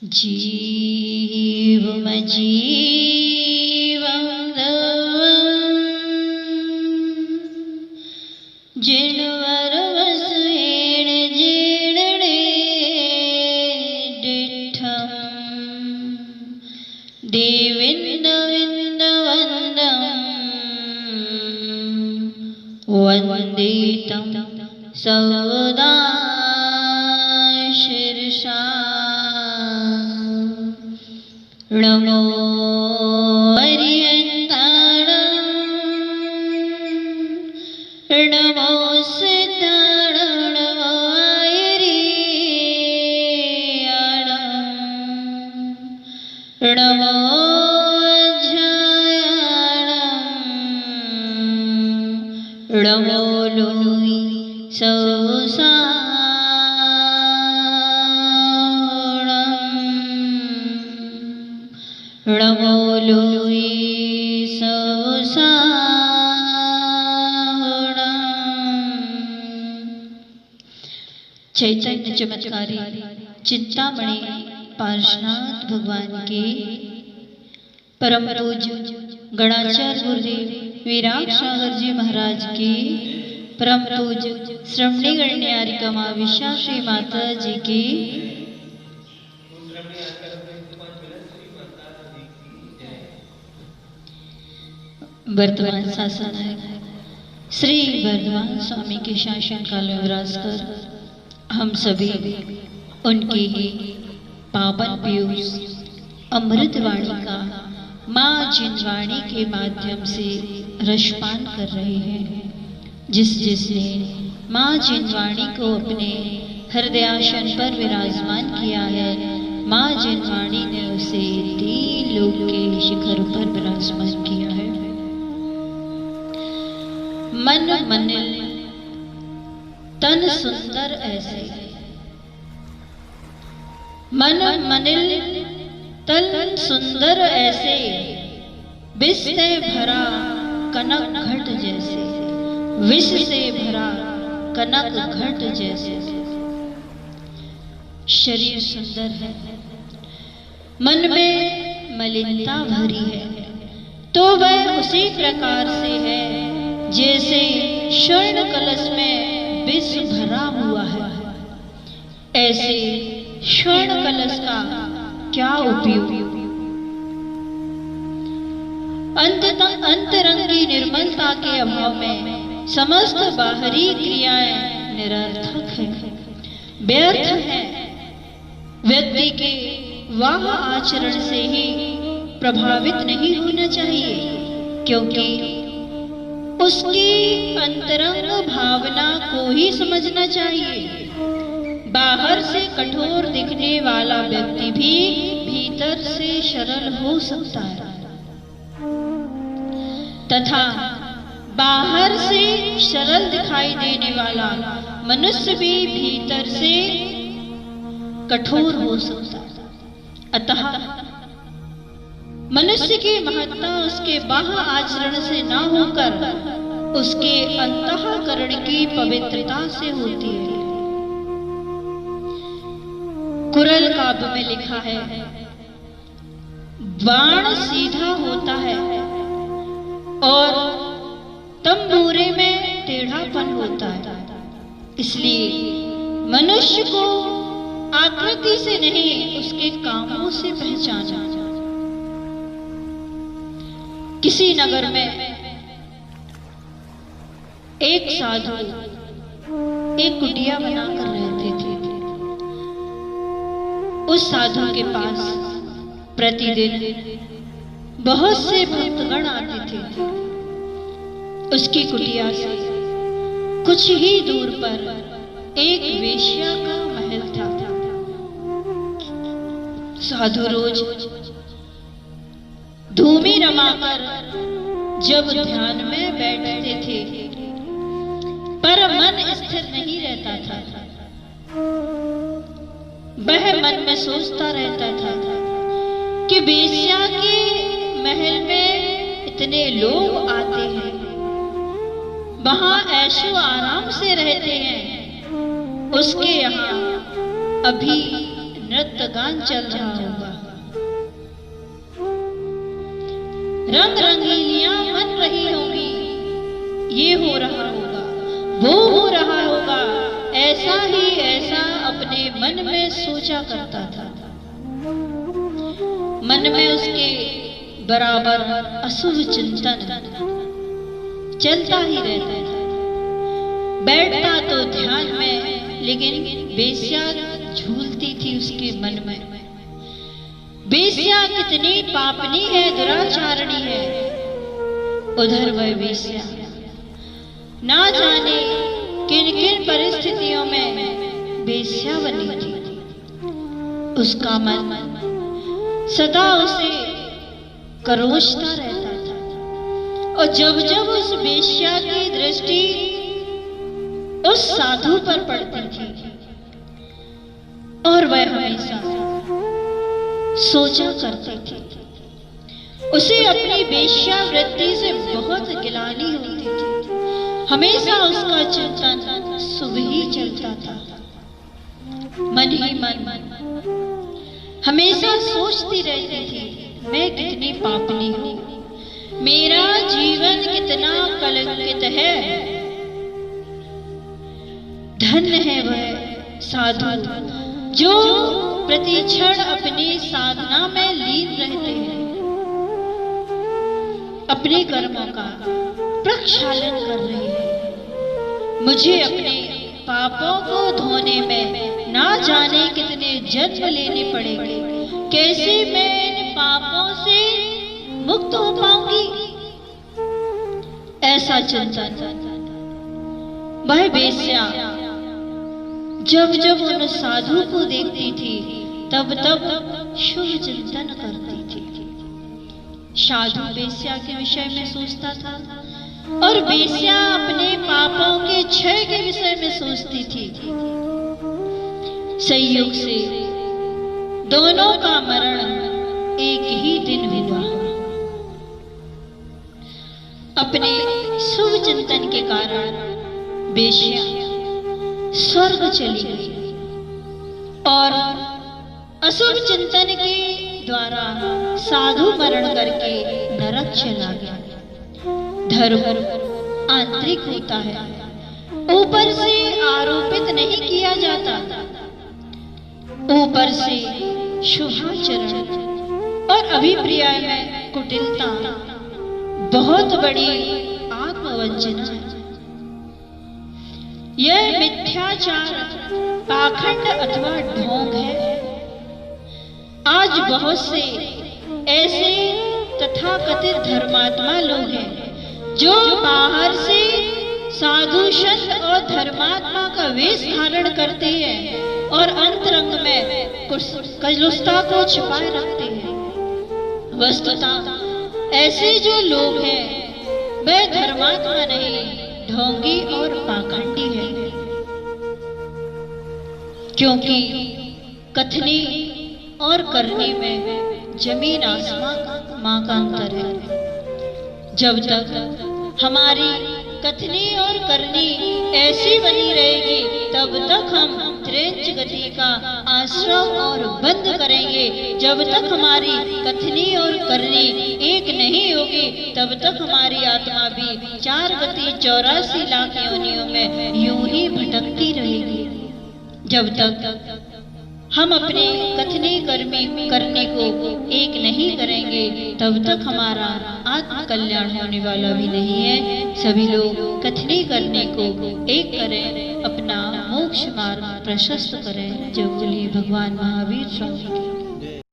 जीवमजीवं जिनवरवसेण जीर्णे दिठं देविन्दविन्दवन्दं वन्दे तं सदा शिरसा नमो हरियन्ताणं नमो सिद्धाणं नमो आयर्याणं नमो अध्यायाणं नमो लोहि सौसा नमो लोहि सौसाणं। चैतन्य चमत्कारी चिंतामणि पार्श्वनाथ भगवान के परम पूज्य गणाचार्य गुरुदेव विराग सागर जी महाराज की परम पूज्य श्रमणी गण्यारिका माँ विशाश्री माता जी की वर्तमान शासन है श्री वर्धमान स्वामी के शासन काल में विराज कर हम सभी उनकी ही पावन पीयूष अमृत वाणी का माँ जिनवाणी के माध्यम से रसपान कर रहे हैं। जिसने माँ जिनवाणी को अपने हृदयासन पर विराजमान किया है, माँ जिनवाणी ने उसे 3 लोक के शिखर पर विराजमान किया है। मन मनिल तन सुंदर ऐसे, मन मनिल तन सुंदर ऐसे, विष से भरा कनक घट जैसे, विष से भरा कनक घट जैसे। शरीर सुंदर है, मन में मलिनता भरी है, तो वह उसी प्रकार से है जैसे स्वर्ण कलश में विष भरा हुआ है। ऐसे स्वर्ण कलश का क्या उपयोग? अंतरंग की निर्मलता के अभाव में समस्त बाहरी क्रियाएं निरर्थक हैं, व्यर्थ हैं। व्यक्ति के वाह आचरण से ही प्रभावित नहीं होना चाहिए, क्योंकि उसकी अंतरंग भावना को ही समझना चाहिए। बाहर से कठोर दिखने वाला व्यक्ति भी भीतर से सरल हो सकता है, तथा बाहर से सरल दिखाई देने वाला मनुष्य भी भीतर से कठोर हो सकता है। अतः मनुष्य की महत्ता उसके बाह्य आचरण से न होकर उसके अंतःकरण की पवित्रता से होती है। कुरल काव्य में लिखा है, बाण सीधा होता है और तंबूरे में टेढ़ापन होता है। इसलिए मनुष्य को आकृति से नहीं, उसके कामों से पहचाना। किसी नगर में एक साधु एक कुटिया बनाकर रहते थे। उस साधु के पास प्रतिदिन बहुत से भक्तगण आते थे। उसकी कुटिया से कुछ ही दूर पर एक वेश्या का महल था। साधु रोज धूमी रमाकर जब ध्यान में बैठते थे, पर मन स्थिर नहीं रहता था। वह मन में सोचता रहता था कि वेश्या के महल में इतने लोग आते हैं, वहां ऐशो आराम से रहते हैं, उसके यहाँ अभी नृत्य गान चल रहा होगा, रंग रंगीलियां मन रही होंगी, ये हो रहा होगा, वो हो रहा होगा, ऐसा ही ऐसा अपने मन में सोचा करता था। मन में उसके बराबर अशुभ चिंतन चलता ही रहता था। बैठता तो ध्यान में, लेकिन बेस्या झूलती थी उसके मन में। बेस्या कितनी पापनी है, दुराचारणी है। उधर वह बेस्या ना जाने किन किन परिस्थितियों में बेस्या बनी थी। उसका मन सदा उसे करोशता रहता था, और जब जब उस बेश्या की दृष्टि उस साधु पर पड़ती थी, और वह हमेशा सोचा करती थी, उसे अपनी बेश्या वृत्ति से बहुत गिलानी होती थी। हमेशा उसका चिंतन सुबह ही चलता था, मन ही मन हमेशा सोचती रहती थी, मैं कितनी पापनी हूं, मेरा जीवन कितना कलंकित है। धन्य है वह साधु जो प्रतिक्षण अपनी साधना में लीन रहते हैं, अपने कर्मों का प्रक्षालन कर रहे हैं। मुझे अपने पापों को धोने में ना जाने कितने जन्म लेने पड़ेंगे, कैसे मैं इन पापों से मुक्त हो पाऊंगी, ऐसा चिंतन वह बेस्या जब जब उन साधु को देखती थी तब तब शुभ चिंतन करती थी। साधु बेस्या के विषय में सोचता था, और बेस्या अपने पापों के क्षय के विषय में सोचती थी। संयोग से दोनों का मरण एक ही दिन हुआ। अपने शुभ चिंतन के कारण बेश्या स्वर्ग चली गई, और अशुभ चिंतन के द्वारा साधु मरण करके नरक चला गया। धर्म आंतरिक होता है, ऊपर से आरोपित नहीं किया जाता। ऊपर से शुभाचरण और अभिप्राय में कुटिलता बहुत बड़ी आत्मवंचना है। यह मिथ्याचार, पाखंड अथवा ढोंग है। आज बहुत से ऐसे तथाकथित धर्मात्मा लोग हैं जो बाहर से साधु संत और धर्मात्मा का वेश धारण करते हैं और अंतरंग में कलुषता को छिपाए रखते हैं। वस्तुतः ऐसे जो लोग हैं वे धर्मात्मा नहीं, ढोंगी और पाखंडी है। क्योंकि कथनी और करनी में जमीन आसमान का अंतर है। जब तक हमारी कथनी और करनी ऐसी बनी रहेगी तब तक हम त्रेंच गति का आश्रम और बंद करेंगे। जब तक हमारी कथनी और करनी एक नहीं होगी तब तक हमारी आत्मा भी 4 गति 84 लाख योनियों में यूं ही भटकती रहेगी। जब तक हम अपने कथनी करने को एक नहीं करेंगे तब तक हमारा आत्म कल्याण होने वाला भी नहीं है। सभी लोग कथनी करने को एक करें, अपना मोक्ष मार्ग प्रशस्त करें। जय बोले भगवान महावीर स्वामी की।